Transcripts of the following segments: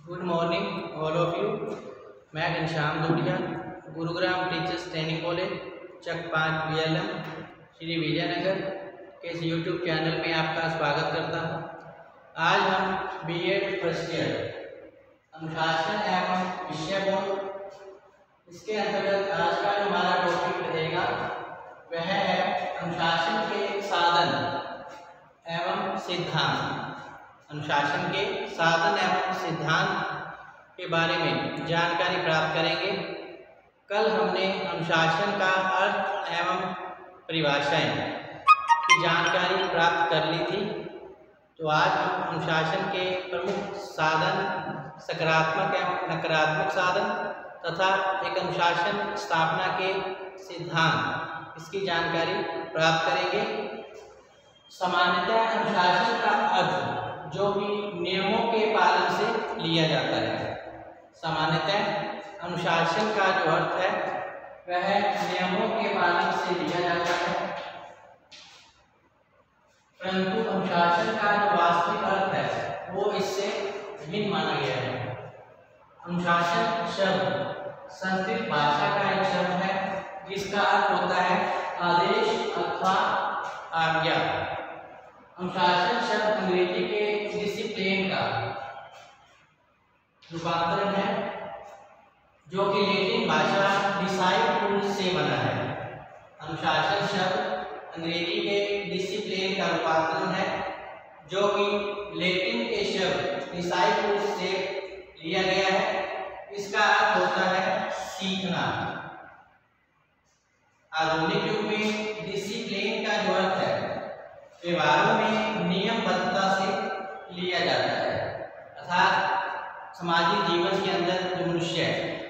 Good morning all of you. मैं Ghanshyam Dudiya, Gurugram teachers training college Chak 5 BLM Shri Vijaynagar के इस यूट्यूब चैनल में आपका स्वागत करता हूं। आज हम B.Ed फर्स्ट ईयर अनुशासन एवं विषय बोध इसके अंतर्गत आज का जो हमारा टॉपिक रहेगा वह है अनुशासन के साधन एवं सिद्धांत। अनुशासन के साधन एवं सिद्धांत के बारे में जानकारी प्राप्त करेंगे। कल हमने अनुशासन का अर्थ एवं परिभाषाएं की जानकारी प्राप्त कर ली थी, तो आज हम अनुशासन के प्रमुख साधन, सकारात्मक एवं नकारात्मक साधन तथा एक अनुशासन स्थापना के सिद्धांत इसकी जानकारी प्राप्त करेंगे। सामान्यतः अनुशासन का अर्थ जो भी नियमों के पालन से लिया जाता है। सामान्यतः अनुशासन का जो अर्थ है वह नियमों के पालन से लिया जाता है, परंतु अनुशासन का जो वास्तविक अर्थ है वो इससे भिन्न माना गया है। अनुशासन शब्द संस्कृत भाषा का एक शब्द है जिसका अर्थ होता है आदेश अथवा आज्ञा। अनुशासन शब्द अंग्रेजी के डिसिप्लिन का रूपांतरण है जो कि लैटिन भाषा डिसाइप्लिन से बना है। अनुशासन शब्द अंग्रेजी के डिसिप्लिन का रूपांतरण है जो कि लैटिन के शब्द डिसाइप्लिन से लिया गया है। इसका अर्थ होता है सीखना। आधुनिक युग में डिसिप्लिन का जो अर्थ है व्यवहारों में नियमबद्धता से लिया जाता है, अर्थात सामाजिक जीवन के अंदर जो मनुष्य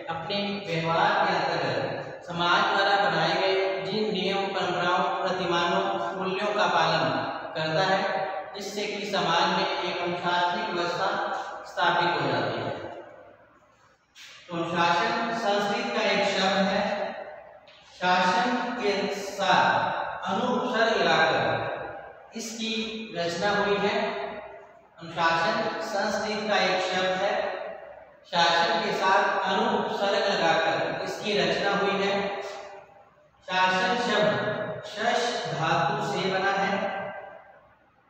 अपने व्यवहार के अंतर्गत समाज द्वारा बनाए गए जिन नियम, परंपराओं, प्रतिमानों, मूल्यों का पालन करता है, जिससे कि समाज में एक अनुशासनिक व्यवस्था स्थापित हो जाती है। तो अनुशासन संस्कृत का एक शब्द है। शासन के साथ अनुपसर्ग लगाकर इसकी रचना हुई है। अनुशासन संस्कृत का एक शब्द है। शासन के साथ अनुपसर्ग लगाकर इसकी रचना हुई है। शासन शब्द शश धातु से बना है।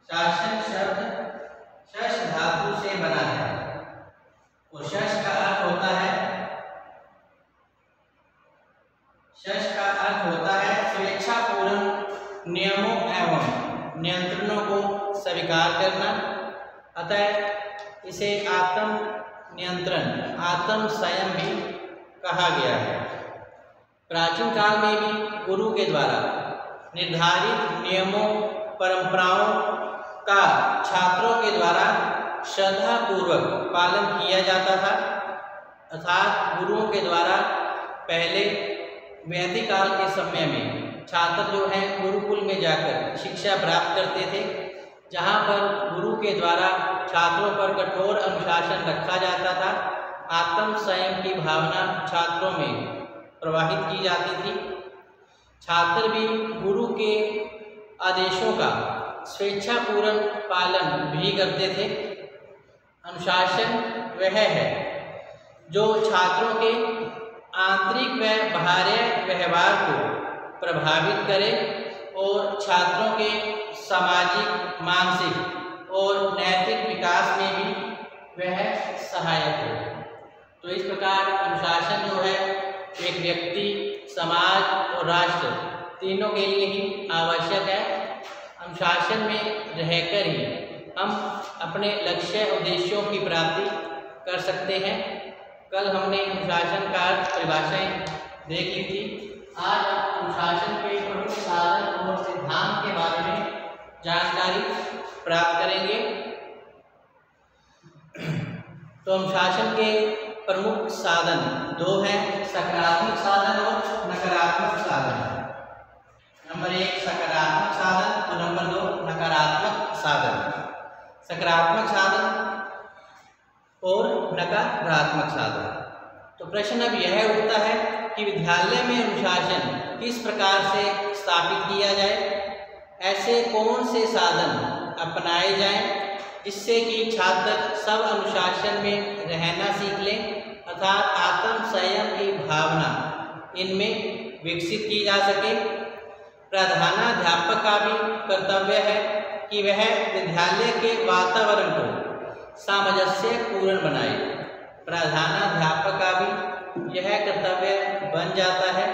शासन शब्द शश धातु से बना है और शश का अर्थ होता है स्वेच्छापूर्ण नियमों एवं नियंत्रणों को स्वीकार करना। अतः इसे आत्म नियंत्रण, आत्म संयम भी कहा गया है। प्राचीन काल में भी गुरु के द्वारा निर्धारित नियमों, परंपराओं का छात्रों के द्वारा श्रद्धापूर्वक पालन किया जाता था, अर्थात गुरुओं के द्वारा पहले वैदिक काल के समय में छात्र जो हैं गुरुकुल में जाकर शिक्षा प्राप्त करते थे, जहाँ पर गुरु के द्वारा छात्रों पर कठोर अनुशासन रखा जाता था। आत्म संयम की भावना छात्रों में प्रवाहित की जाती थी। छात्र भी गुरु के आदेशों का स्वेच्छापूर्ण पालन भी करते थे। अनुशासन वह है जो छात्रों के आंतरिक व बाह्य व्यवहार को प्रभावित करे और छात्रों के सामाजिक, मानसिक और नैतिक विकास में भी वह सहायक हो। तो इस प्रकार अनुशासन जो है एक व्यक्ति, समाज और राष्ट्र तीनों के लिए ही आवश्यक है। अनुशासन में रहकर ही हम अपने लक्ष्य, उद्देश्यों की प्राप्ति कर सकते हैं। कल हमने अनुशासन का अर्थ, परिभाषाएं देख ली थी। आज हम अनुशासन के प्रमुख साधन और सिद्धांत के बारे में जानकारी प्राप्त करेंगे। तो अनुशासन के प्रमुख साधन दो हैं, सकारात्मक साधन और नकारात्मक साधन। नंबर 1 सकारात्मक साधन और नंबर 2 नकारात्मक साधन। सकारात्मक साधन और नकारात्मक साधन। तो प्रश्न अब यह उठता है कि विद्यालय में अनुशासन किस प्रकार से स्थापित किया जाए, ऐसे कौन से साधन अपनाए जाएं जिससे कि छात्र सब अनुशासन में रहना सीख लें, अर्थात आत्म संयम की भावना इनमें विकसित की जा सके। प्रधानाध्यापक का भी कर्तव्य है कि वह विद्यालय के वातावरण को सामंजस्यपूर्ण बनाए। प्रधानाध्यापक का भी यह कर्तव्य बन जाता है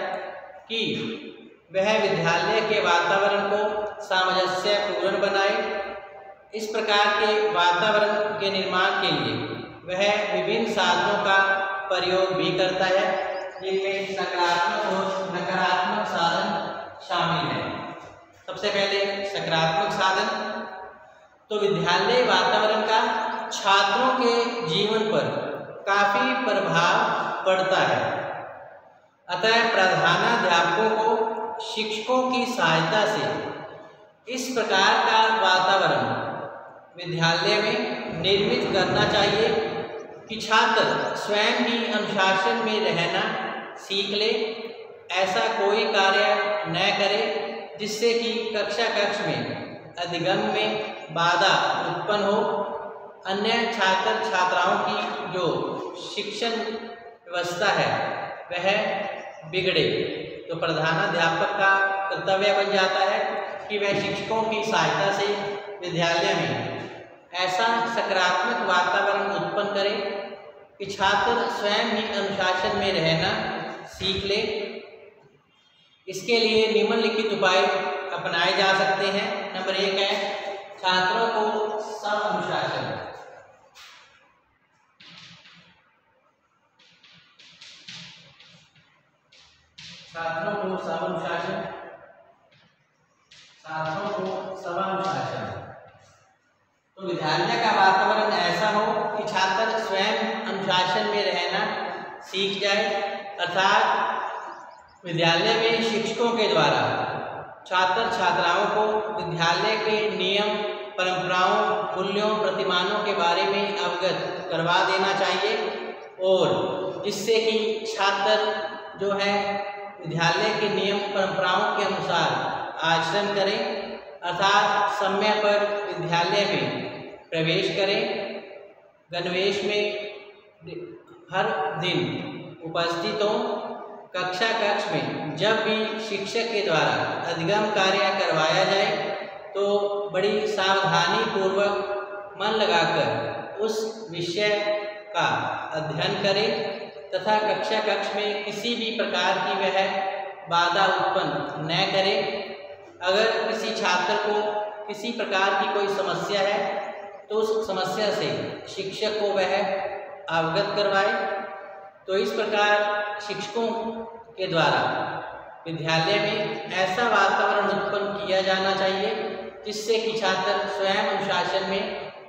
कि वह विद्यालय के वातावरण को सामंजस्यपूर्ण बनाए। इस प्रकार के वातावरण के निर्माण के लिए वह विभिन्न साधनों का प्रयोग भी करता है, जिनमें सकारात्मक और नकारात्मक साधन शामिल है। सबसे पहले सकारात्मक साधन, तो विद्यालय वातावरण का छात्रों के जीवन पर काफी प्रभाव पड़ता है। अतः प्रधानाध्यापकों को शिक्षकों की सहायता से इस प्रकार का वातावरण विद्यालय में निर्मित करना चाहिए कि छात्र स्वयं ही अनुशासन में रहना सीख ले। ऐसा कोई कार्य न करे जिससे कि कक्ष में अधिगम में बाधा उत्पन्न हो। अन्य छात्र छात्राओं की जो शिक्षण व्यवस्था है वह बिगड़े, तो प्रधानाध्यापक का कर्तव्य बन जाता है कि वह शिक्षकों की सहायता से विद्यालय में ऐसा सकारात्मक वातावरण उत्पन्न करे कि छात्र स्वयं ही अनुशासन में रहना सीख ले। इसके लिए निम्नलिखित उपाय अपनाए जा सकते हैं। नंबर 1 है छात्रों को स्वअनुशासन। छात्रों को स्वअनुशासन, छात्रों को स्वअनुशासन। तो विद्यालय का वातावरण ऐसा हो कि छात्र स्वयं अनुशासन में रहना सीख जाए, अर्थात विद्यालय में शिक्षकों के द्वारा छात्र छात्राओं को विद्यालय के नियम, परंपराओं, मूल्यों, प्रतिमानों के बारे में अवगत करवा देना चाहिए, और जिससे कि छात्र जो है विद्यालय के नियम परंपराओं के अनुसार आचरण करें, अर्थात समय पर विद्यालय में प्रवेश करें, गणवेश में हर दिन उपस्थित हों, कक्ष में जब भी शिक्षक के द्वारा अधिगम कार्य करवाया जाए तो बड़ी सावधानी पूर्वक मन लगाकर उस विषय का अध्ययन करें, तथा कक्ष में किसी भी प्रकार की वह बाधा उत्पन्न न करें। अगर किसी छात्र को किसी प्रकार की कोई समस्या है तो उस समस्या से शिक्षक को वह अवगत करवाए। तो इस प्रकार शिक्षकों के द्वारा विद्यालय में ऐसा वातावरण उत्पन्न किया जाना चाहिए जिससे कि छात्र स्वयं अनुशासन में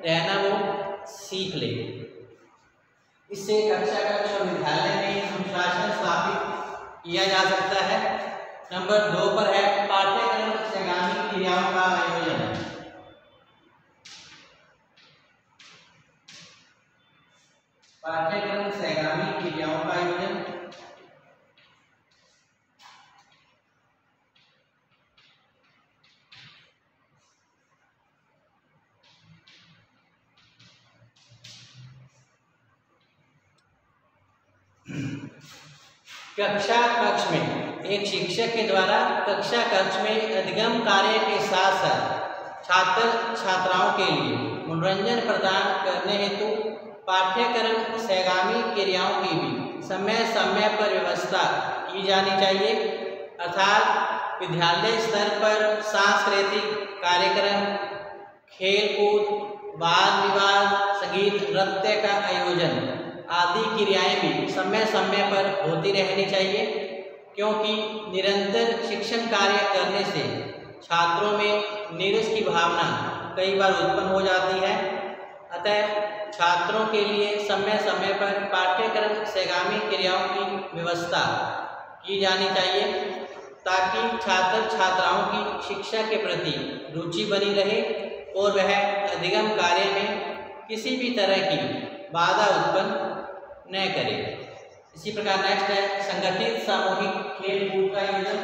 रहना वो सीख ले। इससे कक्ष और विद्यालय में अनुशासन स्थापित किया जा सकता है। नंबर 2 पर है पाठ्यक्रम संगामी क्रियाओं का आयोजन। पाठ्यक्रम संगामी क्रियाओं का आयोजन। कक्ष में एक शिक्षक के द्वारा कक्ष में अधिगम कार्य के साथ साथ छात्र छात्राओं के लिए मनोरंजन प्रदान करने हेतु पाठ्यक्रम सहगामी क्रियाओं की भी समय समय पर व्यवस्था की जानी चाहिए, अर्थात विद्यालय स्तर पर सांस्कृतिक कार्यक्रम, खेल कूद, वाद विवाद, संगीत, नृत्य का आयोजन आदि क्रियाएं भी समय समय पर होती रहनी चाहिए, क्योंकि निरंतर शिक्षण कार्य करने से छात्रों में नीरस की भावना कई बार उत्पन्न हो जाती है। अतः छात्रों के लिए समय समय पर पाठ्यक्रम सहगामी क्रियाओं की व्यवस्था की जानी चाहिए, ताकि छात्र छात्राओं की शिक्षा के प्रति रुचि बनी रहे और वह अधिगम कार्य में किसी भी तरह की बाधा उत्पन्न न करे। इसी प्रकार नेक्स्ट है संगठित सामूहिक खेल कूद का आयोजन।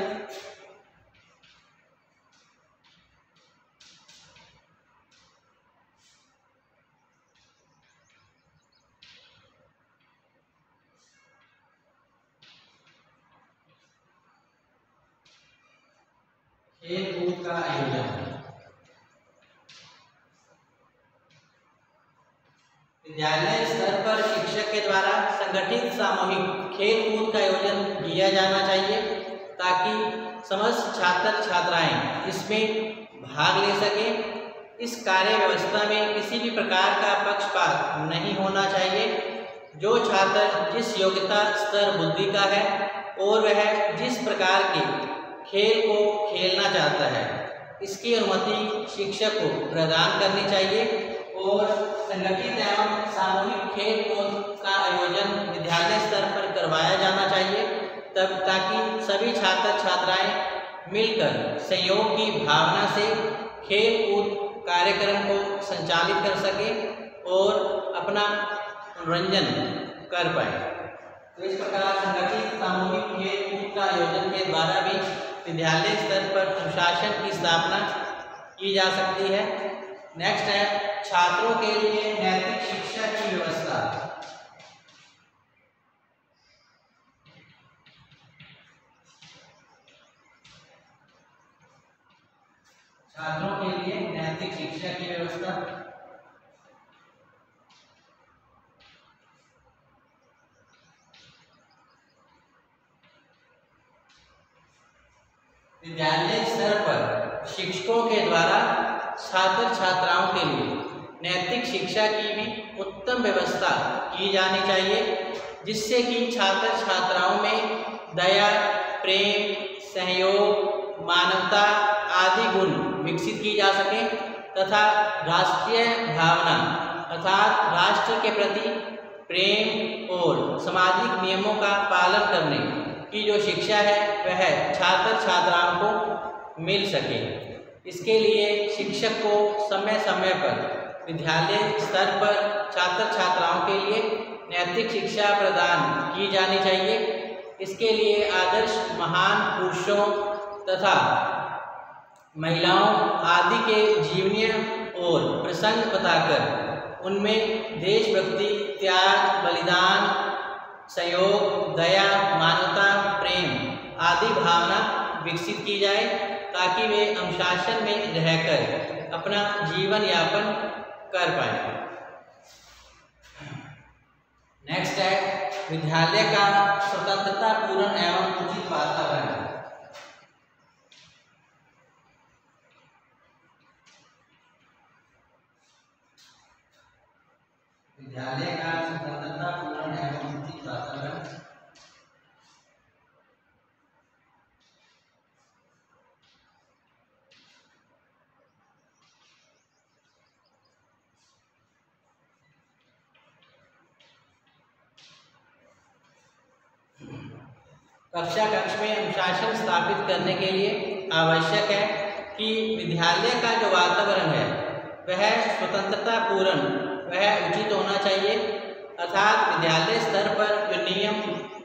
खेल कूद का आयोजन। विद्यालय स्तर पर शिक्षक के द्वारा संगठित सामूहिक खेल कूद का आयोजन किया जाना चाहिए ताकि समस्त छात्र छात्राएं इसमें भाग ले सकें। इस कार्य व्यवस्था में किसी भी प्रकार का पक्षपात नहीं होना चाहिए। जो छात्र जिस योग्यता स्तर बुद्धि का है और वह जिस प्रकार के खेल को खेलना चाहता है इसकी अनुमति शिक्षक को प्रदान करनी चाहिए और संगठित एवं सामूहिक खेल कूद का आयोजन विद्यालय स्तर पर करवाया जाना चाहिए तब ताकि सभी छात्र छात्राएं मिलकर सहयोग की भावना से खेल कूद कार्यक्रम को संचालित कर सके और अपना मनोरंजन कर पाए। तो इस प्रकार संगठित सामूहिक खेल कूद का आयोजन के द्वारा भी विद्यालय स्तर पर अनुशासन की स्थापना की जा सकती है। नेक्स्ट है छात्रों के लिए नैतिक शिक्षा की व्यवस्था। छात्रों के लिए नैतिक शिक्षा की व्यवस्था। विद्यालय स्तर पर शिक्षकों के द्वारा छात्र छात्राओं के लिए नैतिक शिक्षा की भी उत्तम व्यवस्था की जानी चाहिए जिससे कि छात्र छात्राओं में दया, प्रेम, सहयोग, मानवता आदि गुण विकसित की जा सके तथा राष्ट्रीय भावना अर्थात राष्ट्र के प्रति प्रेम और सामाजिक नियमों का पालन करने की जो शिक्षा है वह छात्र छात्राओं को मिल सके। इसके लिए शिक्षक को समय समय पर विद्यालय स्तर पर छात्र छात्राओं के लिए नैतिक शिक्षा प्रदान की जानी चाहिए। इसके लिए आदर्श महान पुरुषों तथा महिलाओं आदि के जीवनीय और प्रसंग बताकर उनमें देशभक्ति, त्याग, बलिदान, सहयोग, दया, मानवता, प्रेम आदि भावना विकसित की जाए ताकि वे अनुशासन में रहकर अपना जीवन यापन कर पाए। नेक्स्ट है विद्यालय का स्वतंत्रता पूर्ण एवं उचित वातावरण। विद्यालय का स्वतंत्रता पूर्ण एवं उचित वातावरण। कक्षा कक्ष में अनुशासन स्थापित करने के लिए आवश्यक है कि विद्यालय का जो वातावरण है वह स्वतंत्रता पूर्ण वह उचित होना चाहिए अर्थात विद्यालय स्तर पर जो नियम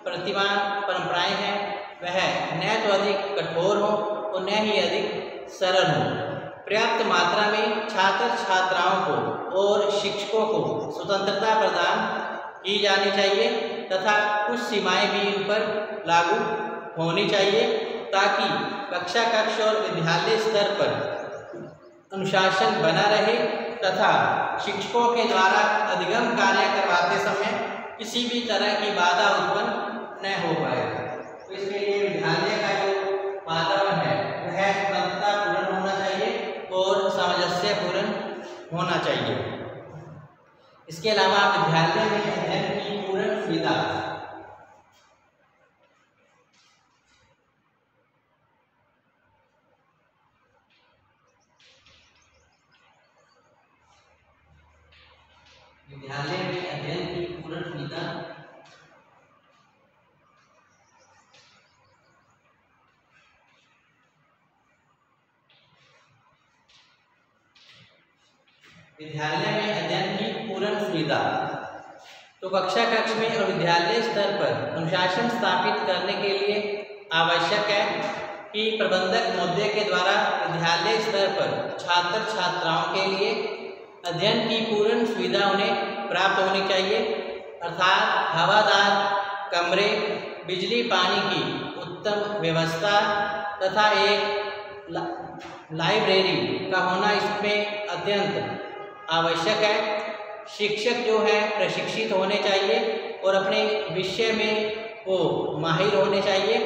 प्रतिमान परंपराएं हैं वह न तो अधिक कठोर हो और न ही अधिक सरल हो। पर्याप्त मात्रा में छात्र छात्राओं को और शिक्षकों को स्वतंत्रता प्रदान की जानी चाहिए तथा कुछ सीमाएं भी इन पर लागू होनी चाहिए ताकि कक्षा कक्ष और विद्यालय स्तर पर अनुशासन बना रहे तथा शिक्षकों के द्वारा अधिगम कार्य करवाते समय किसी भी तरह की बाधा उत्पन्न न हो पाए। तो इसके लिए विद्यालय का जो वातावरण है वह स्वतंत्रता पूर्ण होना चाहिए और सामंजस्य पूर्ण होना चाहिए। इसके अलावा विद्यालय में अध्ययन की पूर्ण सुविधा। विद्यालय में अध्ययन की पूर्ण सुविधा। विद्यालय में अध्ययन की पूर्ण सुविधा। तो कक्षा कक्ष में और विद्यालय स्तर पर अनुशासन स्थापित करने के लिए आवश्यक है कि प्रबंधक महोदय के द्वारा विद्यालय स्तर पर छात्र छात्राओं के लिए अध्ययन की पूर्ण सुविधा उन्हें प्राप्त होनी चाहिए अर्थात हवादार कमरे, बिजली पानी की उत्तम व्यवस्था तथा एक लाइब्रेरी का होना इसमें अत्यंत आवश्यक है। शिक्षक जो है प्रशिक्षित होने चाहिए और अपने विषय में वो माहिर होने चाहिए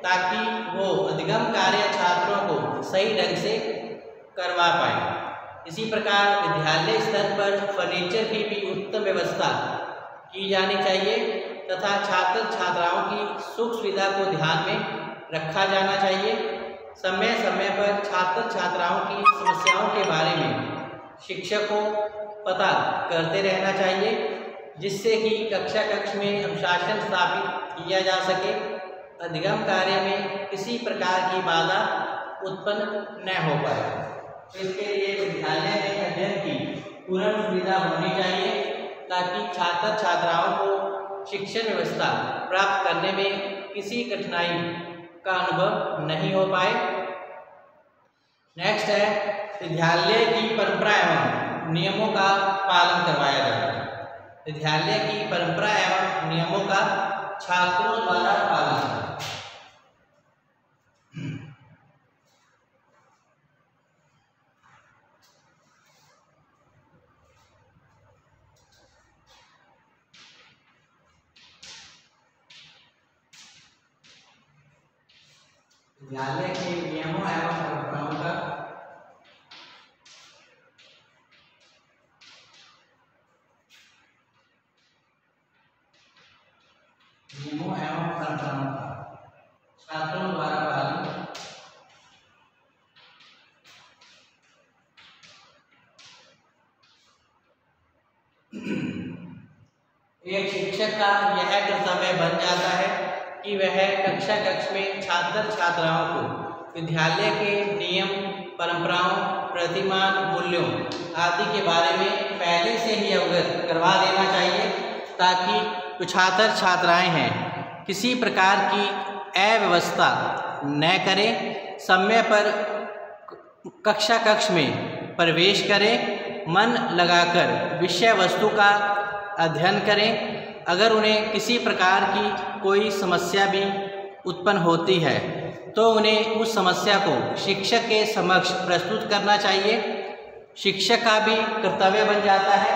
ताकि वो अधिगम कार्य छात्रों को सही ढंग से करवा पाए। इसी प्रकार विद्यालय स्तर पर फर्नीचर की भी उत्तम व्यवस्था की जानी चाहिए तथा छात्र छात्राओं की सुख सुविधा को ध्यान में रखा जाना चाहिए। समय समय पर छात्र छात्राओं की समस्याओं के बारे में शिक्षक को पता करते रहना चाहिए जिससे कि कक्ष में अनुशासन स्थापित किया जा सके, अधिगम कार्य में किसी प्रकार की बाधा उत्पन्न न हो पाए। तो इसके लिए विद्यालय में अध्ययन की पूर्ण सुविधा होनी चाहिए ताकि छात्र छात्राओं को शिक्षण व्यवस्था प्राप्त करने में किसी कठिनाई का अनुभव नहीं हो पाए। नेक्स्ट है विद्यालय की परंपरा एवं नियमों का पालन करवाया जाता है। विद्यालय की परंपरा एवं नियमों का छात्रों द्वारा पालन। विद्यालय के नियमों एवं परंपराओं का छात्रों द्वारा पालन। एक शिक्षक का यह कर्तव्य बन जाता है कि वह कक्ष में छात्र छात्राओं को विद्यालय के नियम परंपराओं प्रतिमान मूल्यों आदि के बारे में पहले से ही अवगत करवा देना चाहिए ताकि जो छात्र छात्राएं हैं किसी प्रकार की अव्यवस्था न करें, समय पर कक्ष में प्रवेश करें, मन लगाकर विषय वस्तु का अध्ययन करें। अगर उन्हें किसी प्रकार की कोई समस्या भी उत्पन्न होती है तो उन्हें उस समस्या को शिक्षक के समक्ष प्रस्तुत करना चाहिए। शिक्षक का भी कर्तव्य बन जाता है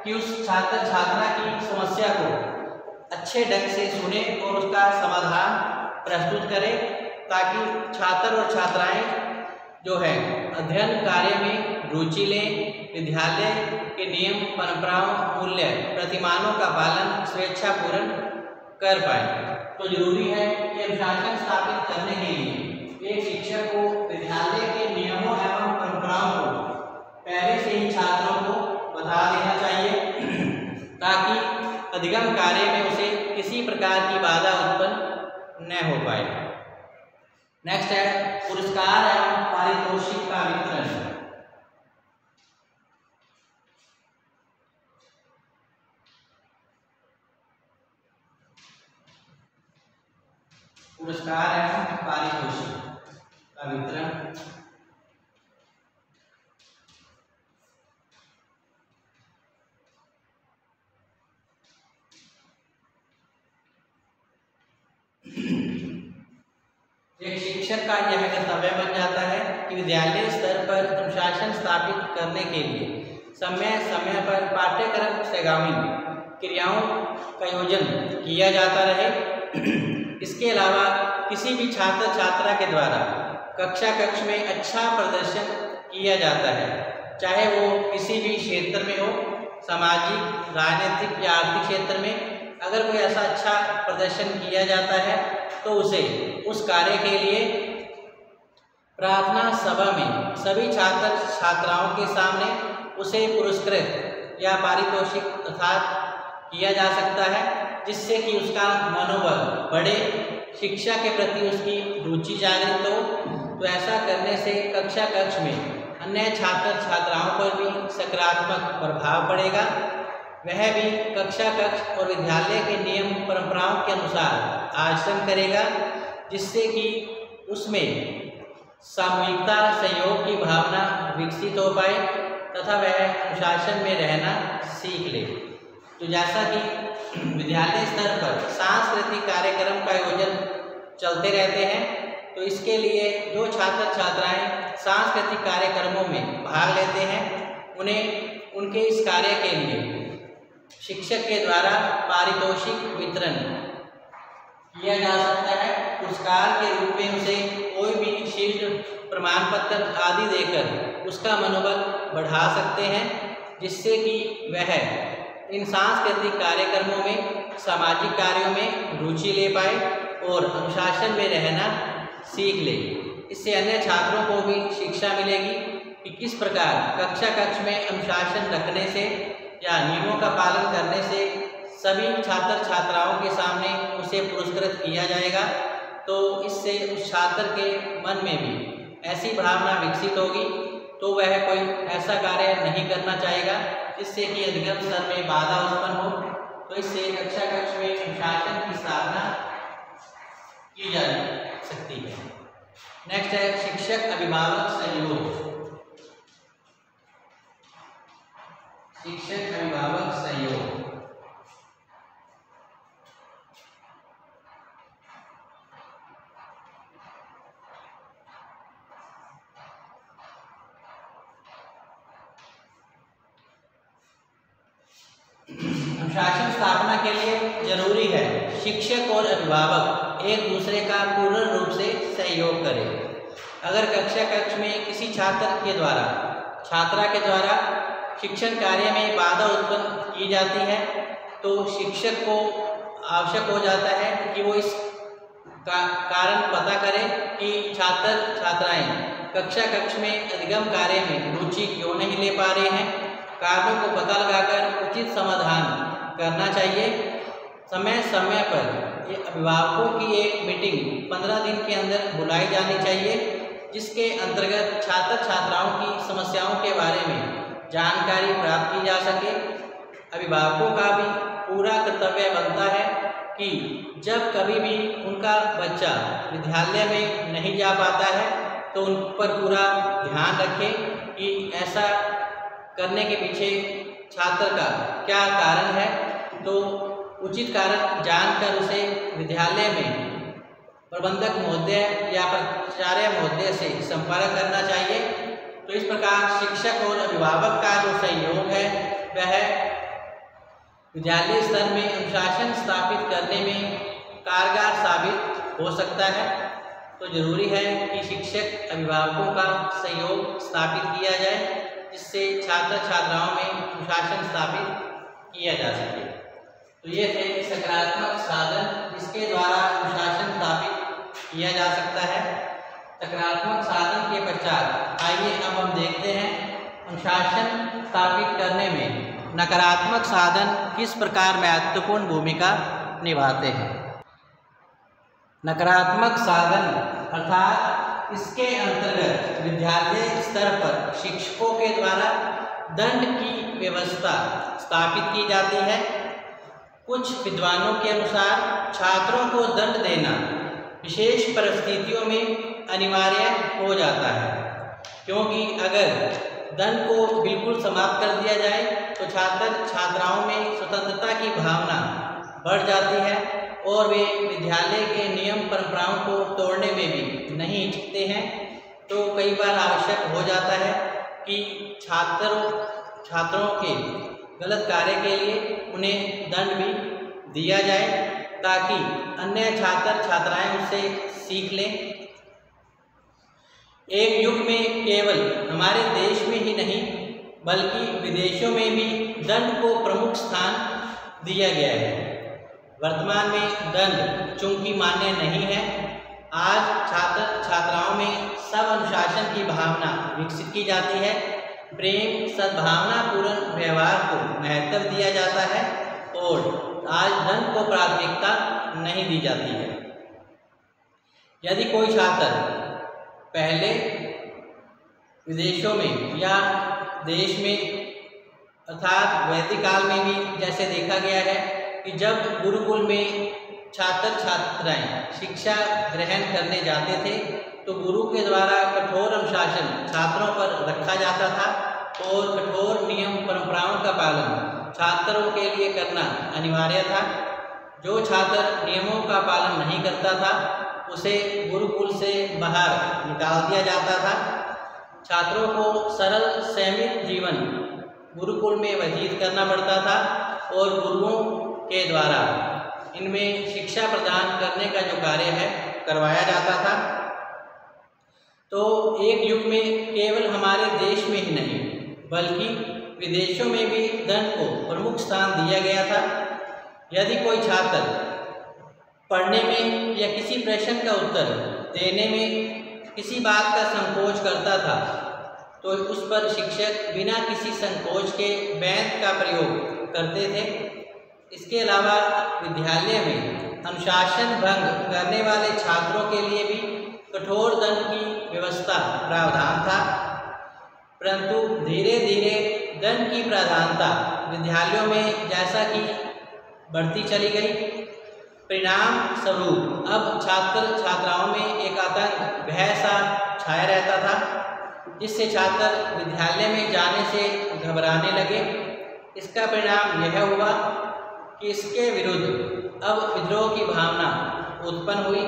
कि उस छात्र छात्रा की समस्या को अच्छे ढंग से सुने और उसका समाधान प्रस्तुत करें ताकि छात्र और छात्राएं जो है अध्ययन कार्य में रुचि लें, विद्यालय के नियम परंपराओं मूल्य प्रतिमानों का पालन स्वेच्छापूर्ण कर पाए। तो जरूरी है कि अनुशासन स्थापित करने के लिए एक शिक्षक को विद्यालय के नियमों एवं परंपराओं को पहले से ही छात्रों को बता देना चाहिए ताकि अधिगम कार्य में उसे किसी प्रकार की बाधा उत्पन्न न हो पाए। नेक्स्ट है पुरस्कार एवं पारितोषिक का वितरण। पुरस्कार एवं पारितोषिक का वितरण। एक शिक्षक का यह कर्तव्य बन जाता है कि विद्यालय स्तर पर अनुशासन स्थापित करने के लिए समय समय पर पाठ्यक्रम सेगामी क्रियाओं का आयोजन किया जाता रहे। इसके अलावा किसी भी छात्र छात्रा के द्वारा कक्ष में अच्छा प्रदर्शन किया जाता है, चाहे वो किसी भी क्षेत्र में हो, सामाजिक, राजनीतिक या आर्थिक क्षेत्र में। अगर कोई ऐसा अच्छा प्रदर्शन किया जाता है तो उसे उस कार्य के लिए प्रार्थना सभा में सभी छात्र छात्राओं के सामने उसे पुरस्कृत या पारितोषिक अर्थात किया जा सकता है जिससे कि उसका मनोबल बढ़े, शिक्षा के प्रति उसकी रुचि जागृत हो। तो ऐसा करने से कक्ष में अन्य छात्र छात्राओं पर भी सकारात्मक प्रभाव पड़ेगा। वह भी कक्ष और विद्यालय के नियम परंपराओं के अनुसार आचरण करेगा जिससे कि उसमें सामूहिकता सहयोग की भावना विकसित हो पाए तथा वह अनुशासन में रहना सीख ले। तो जैसा कि विद्यालय स्तर पर सांस्कृतिक कार्यक्रम का आयोजन चलते रहते हैं, तो इसके लिए जो छात्र छात्राएं सांस्कृतिक कार्यक्रमों में भाग लेते हैं उन्हें उनके इस कार्य के लिए शिक्षक के द्वारा पारितोषिक वितरण किया जा सकता है। पुरस्कार के रूप में उसे कोई भी शील्ड, प्रमाण पत्र आदि देकर उसका मनोबल बढ़ा सकते हैं, जिससे कि वह इन सांस्कृतिक कार्यक्रमों में, सामाजिक कार्यों में रुचि ले पाए और अनुशासन में रहना सीख ले। इससे अन्य छात्रों को भी शिक्षा मिलेगी कि किस प्रकार कक्ष में अनुशासन रखने से या नियमों का पालन करने से सभी छात्र छात्राओं के सामने उसे पुरस्कृत किया जाएगा। तो इससे उस छात्र के मन में भी ऐसी भावना विकसित होगी, तो वह कोई ऐसा कार्य नहीं करना चाहेगा जिससे कि अधिगम स्तर में बाधा उत्पन्न हो। तो इससे कक्ष में अनुशासन की स्थापना की जा सकती है। नेक्स्ट है शिक्षक अभिभावक सहयोग। शिक्षक अभिभावक सहयोग। अनुशासन स्थापना के लिए जरूरी है शिक्षक और अभिभावक एक दूसरे का पूर्ण रूप से सहयोग करें। अगर कक्ष में किसी छात्रा के द्वारा शिक्षण कार्य में बाधा उत्पन्न की जाती है, तो शिक्षक को आवश्यक हो जाता है कि वो इस कारण पता करें कि छात्र छात्राएं कक्ष में अधिगम कार्य में रुचि क्यों नहीं ले पा रहे हैं। कारणों को पता लगाकर उचित समाधान करना चाहिए। समय समय पर ये अभिभावकों की एक मीटिंग 15 दिन के अंदर बुलाई जानी चाहिए, जिसके अंतर्गत छात्र छात्राओं की समस्याओं के बारे में जानकारी प्राप्त की जा सके। अभिभावकों का भी पूरा कर्तव्य बनता है कि जब कभी भी उनका बच्चा विद्यालय में नहीं जा पाता है तो उन पर पूरा ध्यान रखें कि ऐसा करने के पीछे छात्र का क्या कारण है। तो उचित कारण जानकर उसे विद्यालय में प्रबंधक महोदय या प्राचार्य महोदय से संपर्क करना चाहिए। तो इस प्रकार शिक्षक और अभिभावक का जो सहयोग है वह विद्यालय स्तर में अनुशासन स्थापित करने में कारगर साबित हो सकता है। तो जरूरी है कि शिक्षक अभिभावकों का सहयोग स्थापित किया जाए, जिससे छात्र छात्राओं में अनुशासन स्थापित किया जा सके। तो ये थे सकारात्मक साधन जिसके द्वारा अनुशासन स्थापित किया जा सकता है। सकारात्मक साधन के पश्चात आइए अब हम देखते हैं अनुशासन स्थापित करने में नकारात्मक साधन किस प्रकार महत्वपूर्ण भूमिका निभाते हैं। नकारात्मक साधन अर्थात इसके अंतर्गत विद्यालय स्तर पर शिक्षकों के द्वारा दंड की व्यवस्था स्थापित की जाती है। कुछ विद्वानों के अनुसार छात्रों को दंड देना विशेष परिस्थितियों में अनिवार्य हो जाता है, क्योंकि अगर दंड को बिल्कुल समाप्त कर दिया जाए तो छात्र छात्राओं में स्वतंत्रता की भावना बढ़ जाती है और वे विद्यालय के नियम परंपराओं को तोड़ने में भी नहीं हिचकते हैं। तो कई बार आवश्यक हो जाता है कि छात्रों के गलत कार्य के लिए उन्हें दंड भी दिया जाए, ताकि अन्य छात्र छात्राएं उससे सीख लें। एक युग में केवल हमारे देश में ही नहीं बल्कि विदेशों में भी दंड को प्रमुख स्थान दिया गया है। वर्तमान में दंड चूंकि मान्य नहीं है, आज छात्र छात्राओं में सब अनुशासन की भावना विकसित की जाती है। प्रेम सद्भावना पूर्ण व्यवहार को महत्व दिया जाता है और आज दंड को प्राथमिकता नहीं दी जाती है। यदि कोई छात्र पहले विदेशों में या देश में अर्थात वैदिक काल में भी जैसे देखा गया है कि जब गुरुकुल में छात्र छात्राएं शिक्षा ग्रहण करने जाते थे तो गुरु के द्वारा कठोर अनुशासन छात्रों पर रखा जाता था और कठोर नियम परंपराओं का पालन छात्रों के लिए करना अनिवार्य था। जो छात्र नियमों का पालन नहीं करता था उसे गुरुकुल से बाहर निकाल दिया जाता था। छात्रों को सरल संयमित जीवन गुरुकुल में व्यतीत करना पड़ता था और गुरुओं के द्वारा इनमें शिक्षा प्रदान करने का जो कार्य है करवाया जाता था। तो एक युग में केवल हमारे देश में ही नहीं बल्कि विदेशों में भी दंड को प्रमुख स्थान दिया गया था। यदि कोई छात्र पढ़ने में या किसी प्रश्न का उत्तर देने में किसी बात का संकोच करता था तो उस पर शिक्षक बिना किसी संकोच के बैंत का प्रयोग करते थे। इसके अलावा विद्यालय में अनुशासन भंग करने वाले छात्रों के लिए भी कठोर दंड की व्यवस्था प्रावधान था, परंतु धीरे धीरे दंड की प्राधान्यता विद्यालयों में जैसा कि बढ़ती चली गई, परिणाम स्वरूप अब छात्र छात्राओं में एक आतंक भय सा छाया रहता था, जिससे छात्र विद्यालय में जाने से घबराने लगे। इसका परिणाम यह हुआ कि इसके विरुद्ध अब विद्रोह की भावना उत्पन्न हुई,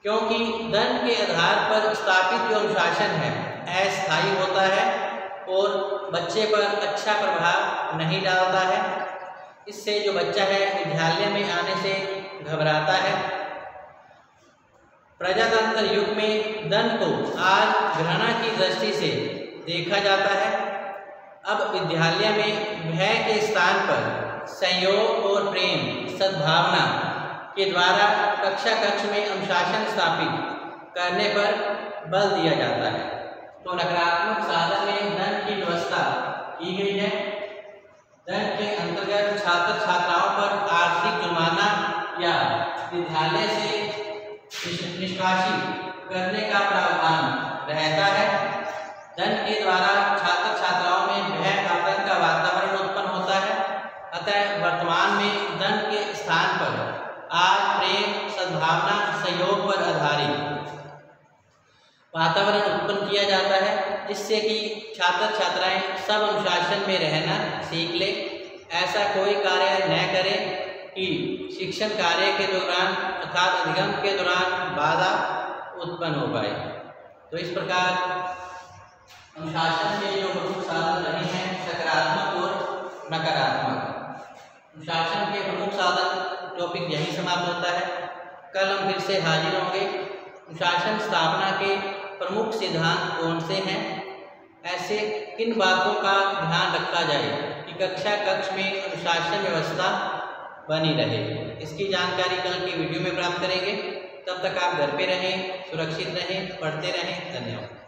क्योंकि दंड के आधार पर स्थापित जो अनुशासन है अस्थायी होता है और बच्चे पर अच्छा प्रभाव नहीं डालता है। इससे जो बच्चा है विद्यालय में आने से घबराता है। प्रजातंत्र युग में दंड को आज घृणा की दृष्टि से देखा जाता है। अब विद्यालय में भय के स्थान पर संयोग और प्रेम सद्भावना के द्वारा कक्षा कक्ष में अनुशासन स्थापित करने पर बल दिया जाता है। तो नकारात्मक साधन में दंड की व्यवस्था की गई है। दंड के अंतर्गत छात्र छात्राओं पर आर्थिक जुर्माना या विद्यालय से निष्कासित करने का प्रावधान रहता है। दंड के द्वारा छात्र छात्राओं में भय आतंक का वातावरण उत्पन्न होता है। अतः वर्तमान में दंड के स्थान पर आज प्रेम सद्भावना सहयोग पर आधारित वातावरण उत्पन्न किया जाता है, जिससे कि छात्र छात्राएं सब अनुशासन में रहना सीख ले। ऐसा कोई कार्य न करें कि शिक्षण कार्य के दौरान अर्थात अधिगम के दौरान बाधा उत्पन्न हो पाए। तो इस प्रकार अनुशासन के जो प्रमुख साधन रहे हैं सकारात्मक और नकारात्मक। अनुशासन के प्रमुख साधन टॉपिक यही समाप्त होता है। कल हम फिर से हाजिर होंगे। अनुशासन स्थापना के प्रमुख सिद्धांत कौन से हैं, ऐसे किन बातों का ध्यान रखा जाए कि कक्षा कक्ष में अनुशासन व्यवस्था बनी रहे, इसकी जानकारी कल की वीडियो में प्राप्त करेंगे। तब तक आप घर पे रहें, सुरक्षित रहें, पढ़ते रहें। धन्यवाद।